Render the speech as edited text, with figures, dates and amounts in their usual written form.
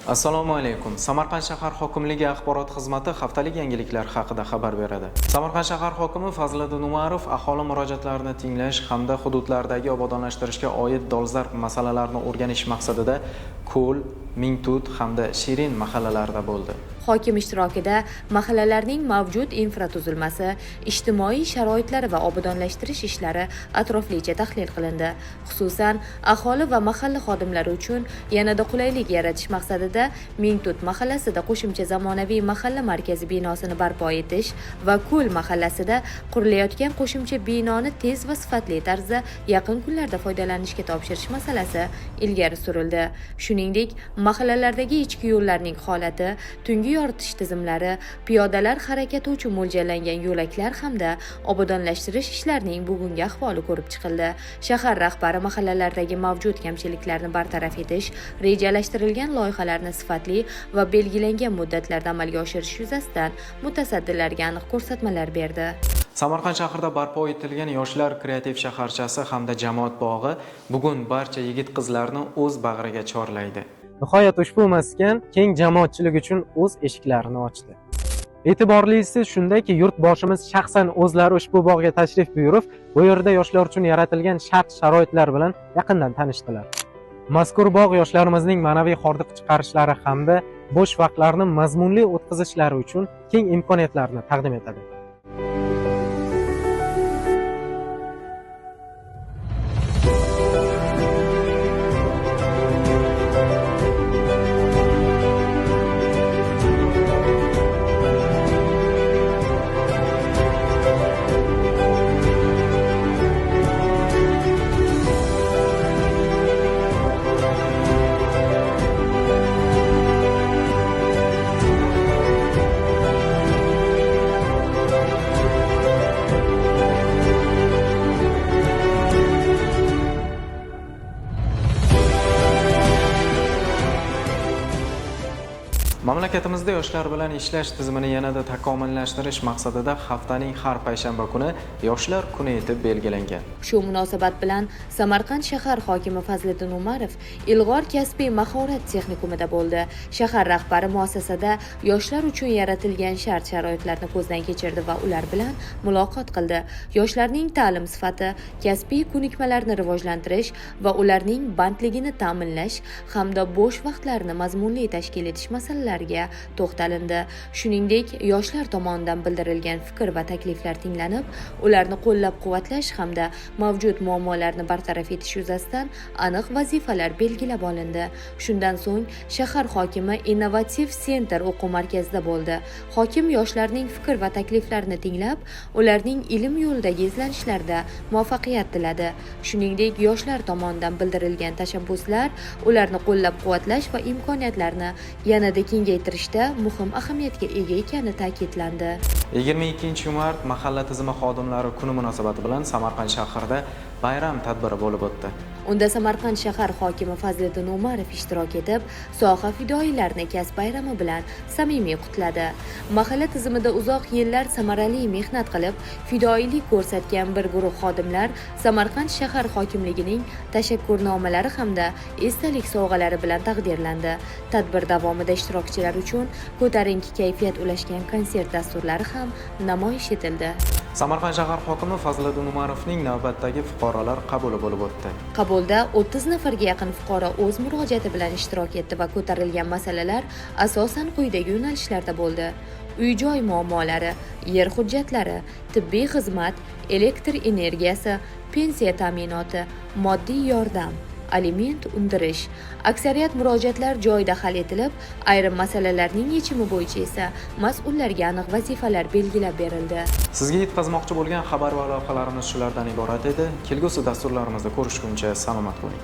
Assalomu alaykum. Samarqand shahar hokimligi axborot xizmati haftalik yangiliklar haqida xabar beradi. Samarqand shahar hokimi Fazliddin Umarov aholi murojaatlarini tinglash hamda hududlardagi obodonlashtirishga oid dolzarb masalalarni o'rganish maqsadida Ko'l, Mingtut hamda Shirin mahallalarida bo'ldi. Hokim ishtirokida mahallalarning mavjud infratuzilmasi, ijtimoiy sharoitlari va obodonlashtirish ishlari atroflicha tahlil qilindi. Xususan, aholi va mahalla xodimlari uchun yanada qulaylik yaratish maqsadida Mingtut mahallasida qo'shimcha zamonaviy mahalla markazi binosini barpo etish va Ko'l mahallasida qurilayotgan qo'shimcha binoni tez va sifatli tarzda yaqin kunlarda foydalanishga topshirish masalasi ilgari surildi. Shuningdek, mahallalardagi ichki yo'llarning holati, tungi yoritish tizimlari, piyodalar harakati uchun mo'ljallangan yo'laklar hamda obodonlashtirish ishlarining bugungi ahvoli ko'rib chiqildi. Shahar rahbari mahallalardagi mavjud kamchiliklarni bartaraf etish, rejalashtirilgan loyihalarni sifatli va belgilangan muddatlarda amalga oshirish yuzasidan mutasaddilarga aniq ko'rsatmalar berdi. Samarqand shahrida barpo etilgan Yoshlar kreativ shaharchasi hamda jamoat bog'i bugun barcha yigit-qizlarni o'z bag'riga chorlaydi. Nihoyat ushbu maskan keng jamoatchilik uchun o'z eshiklarini ochdi. E'tiborlisi shundaki, yurtboshimiz shaxsan o'zlari ushbu bog'ga tashrif buyurib, bu yerda yoshlar uchun yaratilgan shart-sharoitlar bilan yaqindan tanishdilar. Mazkur bog' yoshlarimizning ma'naviy hordiq chiqarishlari hamda bo'sh vaqtlarni mazmunli o'tkazishlari uchun keng imkoniyatlarni taqdim etadi. Mamlakatimizda yoshlar bilan ishlash tizimini yanada takomillashtirish maqsadida haftaning har payshanba kuni Yoshlar kuni etib belgilangan. Shu munosabat bilan Samarqand shahar hokimi Fazliddin Umarov Ilg'or kasbiy mahorat texnikumida bo'ldi. Shahar rahbari muassasada yoshlar uchun yaratilgan shart-sharoitlarni ko'zdan kechirdi va ular bilan muloqot qildi. Yoshlarning ta'lim sifati, kasbiy ko'nikmalarni rivojlantirish va ularning bandligini ta'minlash hamda bo'sh vaqtlarini mazmunli tashkil etish masalalariga to'xtalindi. Shuningdek, yoshlar tomonidan bildirilgan fikr va takliflar tinglanib, ularni qo'llab-quvvatlash hamda mavjud muammolarni bartaraf etish yuzasidan aniq vazifalar belgilab olindi. Shundan so'ng shahar hokimi Innovativ Center o'quv markazida bo'ldi. Hokim yoshlarning fikr va takliflarini tinglab, ularning ilm yo'lidagi izlanishlarida muvaffaqiyat tiladi. Shuningdek, yoshlar tomonidan bildirilgan tashabbuslar ularni qo'llab-quvvatlash va imkoniyatlarni yanada kengaytirishda muhim ahamiyatga ega ekani ta'kidlandi. 22 mart mahalla tizimi xodimlari kuni munosabati bilan Samarqand shahrida bayram tadbiri bo'lib o'tdi. Unda Samarqand shahar hokimi Fazliddin Umarov ishtirok etib, soha fidoyilarini kasb bayrami bilan samimiy qutladi. Mahalla tizimida uzoq yillar samarali mehnat qilib, fidoyilik ko'rsatgan bir guruh xodimlar Samarqand shahar hokimligining tashakkurnomalari hamda esdalik sovg'alari bilan taqdirlandi. Tadbir davomida ishtirokchilar uchun ko'tarinki kayfiyat ulashgan konsert dasturlari ham namoyish etildi. Samarqand shahar hokimi Fazliddin Umarovning navbatdagi fuqarolar qabuli bo'lib o'tdi. Qabulda 30 nafarga yaqin fuqaro o'z murojaati bilan ishtirok etdi va ko'tarilgan masalalar asosan quyidagi yo'nalishlarda bo'ldi: uy-joy muammolari, yer hujjatlari, tibbiy xizmat, elektr energiyasi, pensiya ta'minoti, moddiy yordam, aliment undirish. Aksariyat murojaatlar joyida hal etilib, ayrim masalalarning yechimi bo'yicha esa mas'ullarga aniq vazifalar belgilab berildi. Sizga yetkazmoqchi bo'lgan xabar va lavhalarimiz shulardan iborat edi. Kelgusi dasturlarimizda ko'rishguncha salomat bo'ling.